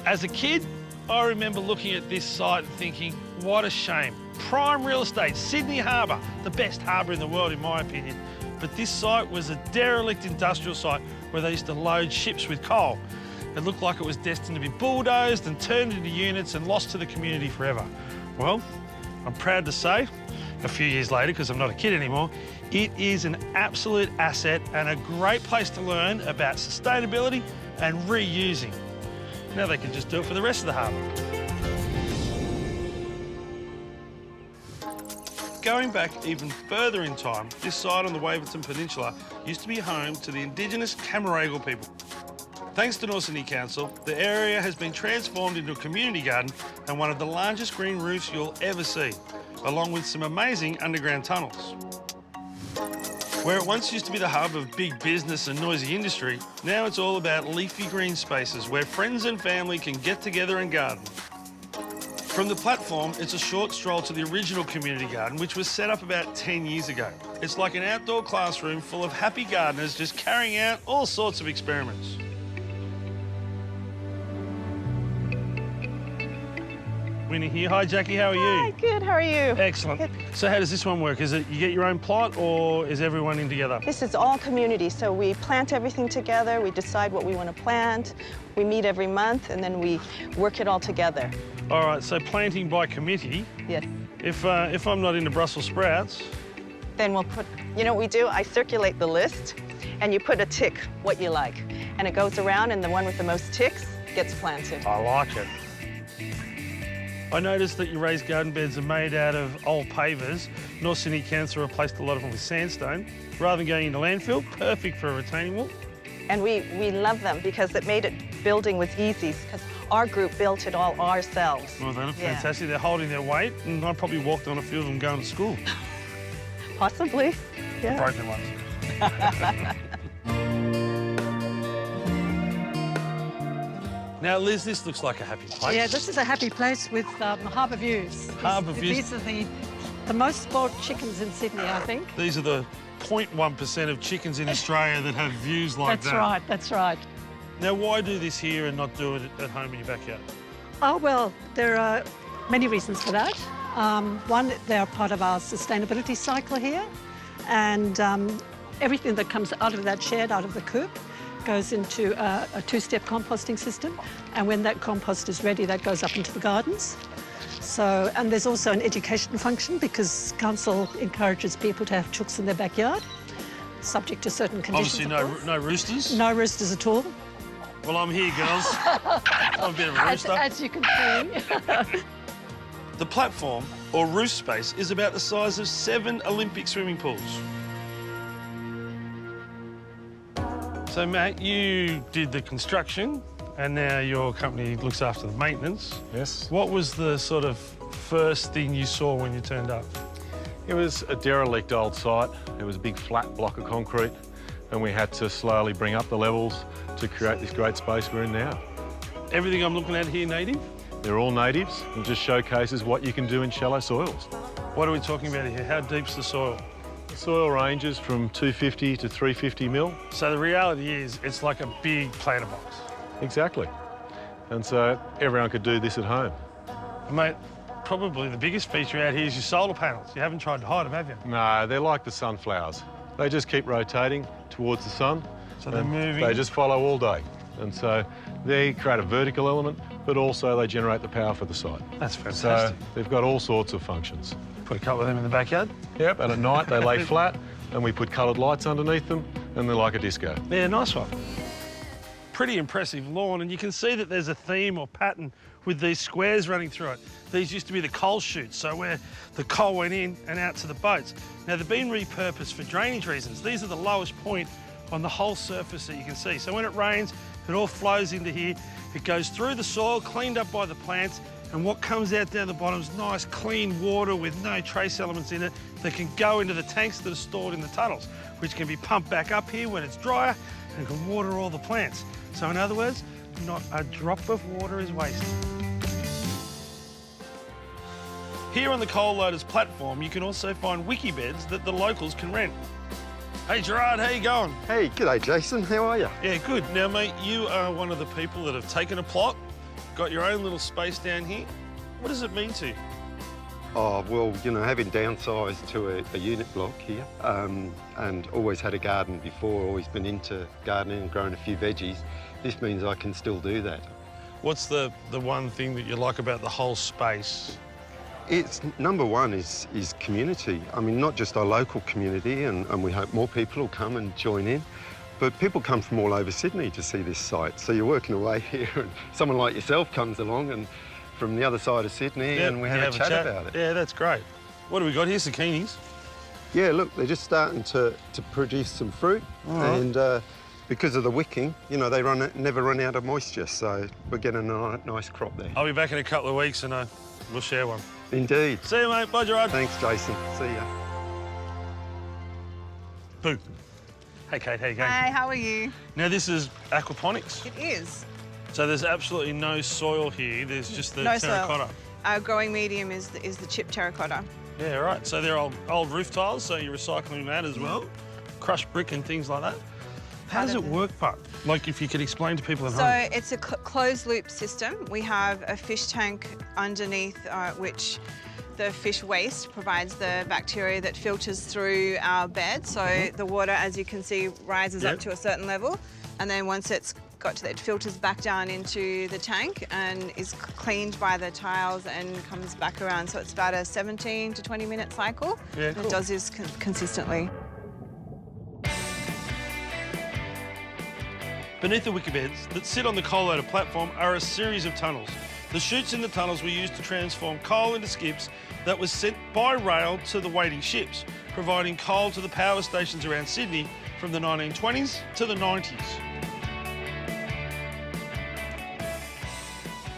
As a kid, I remember looking at this site and thinking, what a shame. Prime real estate, Sydney Harbour, the best harbour in the world in my opinion. But this site was a derelict industrial site where they used to load ships with coal. It looked like it was destined to be bulldozed and turned into units and lost to the community forever. Well, I'm proud to say, a few years later, because I'm not a kid anymore, it is an absolute asset and a great place to learn about sustainability and reusing. Now they can just do it for the rest of the harbour. Going back even further in time, this site on the Waverton Peninsula used to be home to the indigenous Cammeraygal people. Thanks to North Sydney Council, the area has been transformed into a community garden and one of the largest green roofs you'll ever see, along with some amazing underground tunnels. Where it once used to be the hub of big business and noisy industry, now it's all about leafy green spaces where friends and family can get together and garden. From the platform, it's a short stroll to the original community garden, which was set up about 10 years ago. It's like an outdoor classroom full of happy gardeners just carrying out all sorts of experiments. Winnie here. Hi, Jackie. How are you? Hi, good. How are you? Excellent. Good. So how does this one work? Is it you get your own plot or is everyone in together? This is all community, so we plant everything together, we decide what we want to plant, we meet every month, and then we work it all together. All right, so planting by committee. Yes. If I'm not into Brussels sprouts... Then we'll put, you know what we do? I circulate the list, and you put a tick, what you like. And it goes around, and the one with the most ticks gets planted. I like it. I noticed that your raised garden beds are made out of old pavers. North Sydney Council replaced a lot of them with sandstone. Rather than going into landfill, perfect for a retaining wall. And we love them because it made it building was easy, because our group built it all ourselves. Well, they're Yeah. fantastic. They're holding their weight, and I probably walked on a few of them going to school. Possibly, yeah. Broken ones. Now, Liz, this looks like a happy place. Yeah, this is a happy place with harbour views. Harbour views. These are the most spoiled chickens in Sydney, I think. These are the 0.1% of chickens in Australia that have views like That's that. right, that's right. Now, why do this here and not do it at home in your backyard? Oh, well, there are many reasons for that. One, they're part of our sustainability cycle here, and everything that comes out of that shed, out of the coop, goes into a two-step composting system, and when that compost is ready, that goes up into the gardens. So, and there's also an education function because council encourages people to have chooks in their backyard, subject to certain conditions. Obviously, no roosters. No roosters at all. Well, I'm here, girls. I'm a bit of a rooster. As you can see. The platform, or roost space, is about the size of 7 Olympic swimming pools. So, Matt, you did the construction, and now your company looks after the maintenance. Yes. What was the sort of first thing you saw when you turned up? It was a derelict old site. It was a big flat block of concrete, and we had to slowly bring up the levels to create this great space we're in now. Everything I'm looking at here native? They're all natives and just showcases what you can do in shallow soils. What are we talking about here? How deep's the soil? The soil ranges from 250 to 350 mil. So the reality is it's like a big planter box. Exactly. And so everyone could do this at home. Mate, probably the biggest feature out here is your solar panels. You haven't tried to hide them, have you? No, they're like the sunflowers. They just keep rotating towards the sun. So they're and moving. They just follow all day. And so they create a vertical element, but also they generate the power for the site. That's fantastic. So they've got all sorts of functions. Put a couple of them in the backyard. Yep, and at night they lay flat and we put coloured lights underneath them and they're like a disco. Yeah, nice one. Pretty impressive lawn, and you can see that there's a theme or pattern with these squares running through it. These used to be the coal chutes, so where the coal went in and out to the boats. Now, they've been repurposed for drainage reasons. These are the lowest point on the whole surface that you can see. So when it rains, it all flows into here. It goes through the soil, cleaned up by the plants, and what comes out down the bottom is nice, clean water with no trace elements in it that can go into the tanks that are stored in the tunnels, which can be pumped back up here when it's drier and can water all the plants. So in other words, not a drop of water is wasted. Here on the Coal Loaders platform, you can also find wiki beds that the locals can rent. Hey, Gerard, how you going? Hey, g'day, Jason. How are you? Yeah, good. Now, mate, you are one of the people that have taken a plot got your own little space down here. What does it mean to you? Oh, well, you know, having downsized to a unit block here and always had a garden before, always been into gardening and growing a few veggies, this means I can still do that. What's the one thing that you like about the whole space? It's number one is community. I mean, not just our local community, and we hope more people will come and join in, but people come from all over Sydney to see this site. So you're working away here and someone like yourself comes along and from the other side of Sydney, and we have a chat about it. Yeah, that's great. What do we got here? Zucchinis. Yeah, look, they're just starting to produce some fruit, and because of the wicking, you know, they never run out of moisture, so we're getting a nice crop there. I'll be back in a couple of weeks and we'll share one. Indeed. See you, mate. Bye, Gerard. Thanks, Jason. See ya. Boo. Hey, Kate, how you going? Hi, how are you? Now, this is aquaponics. It is. So there's absolutely no soil here. There's just the No terracotta. soil. Our growing medium is the chipped terracotta. Yeah, right. So they're old roof tiles, so you're recycling that as well. Crushed brick and things like that. How does it work, Puck? Like, if you could explain to people at So home. it's a closed loop system. We have a fish tank underneath which the fish waste provides the bacteria that filters through our bed. So the water, as you can see, rises up to a certain level. And then once it's got to that, it filters back down into the tank and is cleaned by the tiles and comes back around. So it's about a 17 to 20 minute cycle. Yeah, And cool. it does this consistently. Beneath the wicker beds that sit on the coal loader platform are a series of tunnels. The chutes in the tunnels were used to transform coal into skips that was sent by rail to the waiting ships, providing coal to the power stations around Sydney from the 1920s to the 90s.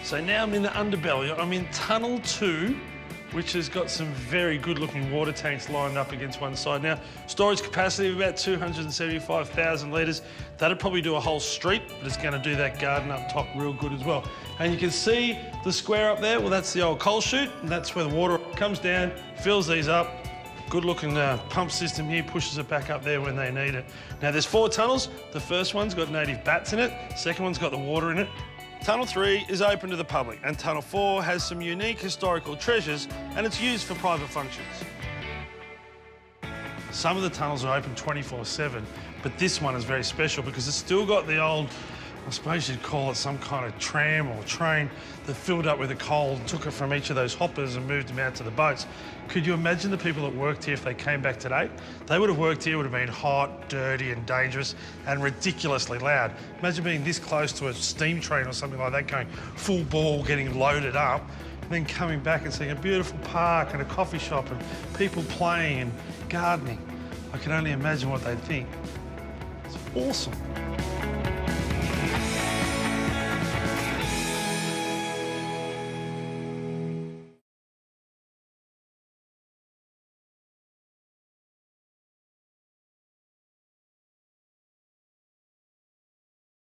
So now I'm in the underbelly. I'm in Tunnel 2, which has got some very good-looking water tanks lined up against one side. Now, storage capacity of about 275,000 litres. That'd probably do a whole street, but it's going to do that garden up top real good as well. And you can see the square up there. Well, that's the old coal chute, and that's where the water comes down, fills these up. Good-looking pump system here, pushes it back up there when they need it. Now, there's 4 tunnels. The first one's got native bats in it. Second one's got the water in it. Tunnel 3 is open to the public, and Tunnel 4 has some unique historical treasures, and it's used for private functions. Some of the tunnels are open 24/7, but this one is very special because it's still got the old, I suppose you'd call it some kind of tram or train that filled up with the coal, took it from each of those hoppers and moved them out to the boats. Could you imagine the people that worked here if they came back today? They would have worked here, would have been hot, dirty and dangerous and ridiculously loud. Imagine being this close to a steam train or something like that going full ball, getting loaded up, and then coming back and seeing a beautiful park and a coffee shop and people playing and gardening. I can only imagine what they'd think. It's awesome.